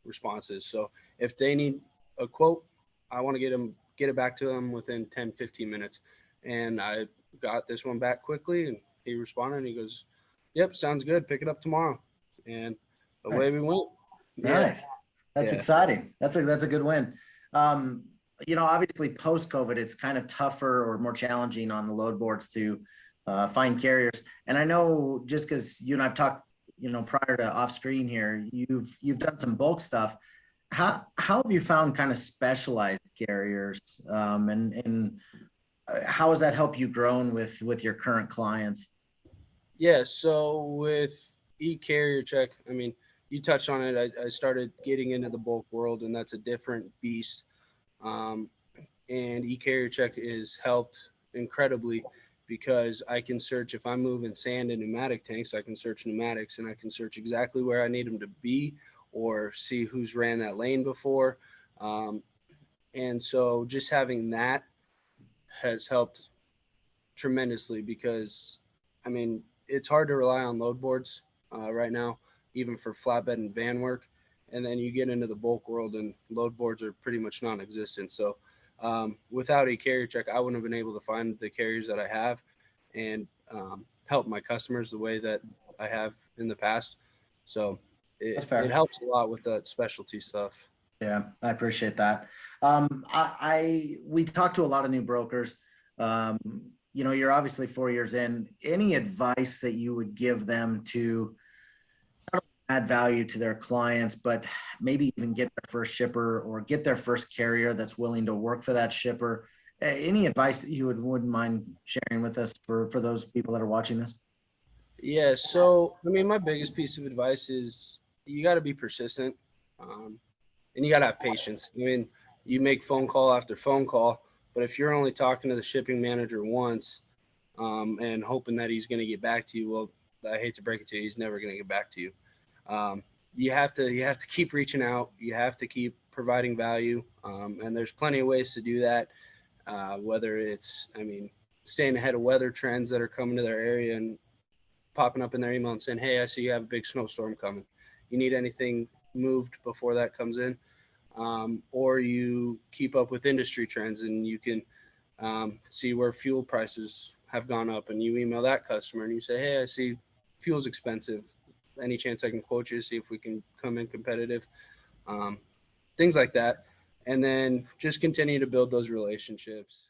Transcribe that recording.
responses. So if they need a quote, I want to get it back to them within 10, 15 minutes. And I got this one back quickly, and he responded and he goes, "Yep, sounds good. Pick it up tomorrow." And away Nice. we went. Yeah. Nice. That's Yeah. exciting. That's a good win. Um, Obviously post COVID, it's kind of tougher or more challenging on the load boards to find carriers. And I know just because you and I've talked, prior to off screen here, you've done some bulk stuff. How have you found kind of specialized carriers, and how has that helped you grown with your current clients? Yeah. So with ECarrierCheck, I mean, you touched on it. I started getting into the bulk world, and that's a different beast. Um, and ECarrierCheck is helped incredibly because I can search if I'm moving sand in pneumatic tanks, I can search pneumatics and I can search exactly where I need them to be or see who's ran that lane before. Um, and so just having that has helped tremendously because, I mean, it's hard to rely on load boards right now, even for flatbed and van work. And then you get into the bulk world, and load boards are pretty much non-existent. So without a carrier check, I wouldn't have been able to find the carriers that I have and help my customers the way that I have in the past. So That's it fair. helps a lot with that specialty stuff. Yeah, I appreciate that. We talked to a lot of new brokers. Um, you're obviously 4 years in. Any advice that you would give them to add value to their clients, but maybe even get their first shipper or get their first carrier that's willing to work for that shipper? Any advice that you wouldn't mind sharing with us for those people that are watching this? Yeah, so I mean, my biggest piece of advice is you got to be persistent. Um, and you got to have patience. I mean, you make phone call after phone call, but if you're only talking to the shipping manager once and hoping that he's going to get back to you, well, I hate to break it to you, he's never going to get back to you. Um, you have to keep reaching out. You have to keep providing value, and there's plenty of ways to do that. Whether it's, I mean, staying ahead of weather trends that are coming to their area and popping up in their email and saying, "Hey, I see you have a big snowstorm coming. You need anything moved before that comes in?" Or you keep up with industry trends and you can see where fuel prices have gone up, and you email that customer and you say, "Hey, I see fuel's expensive. Any chance I can quote you to see if we can come in competitive?" Um, Things like that. And then just continue to build those relationships.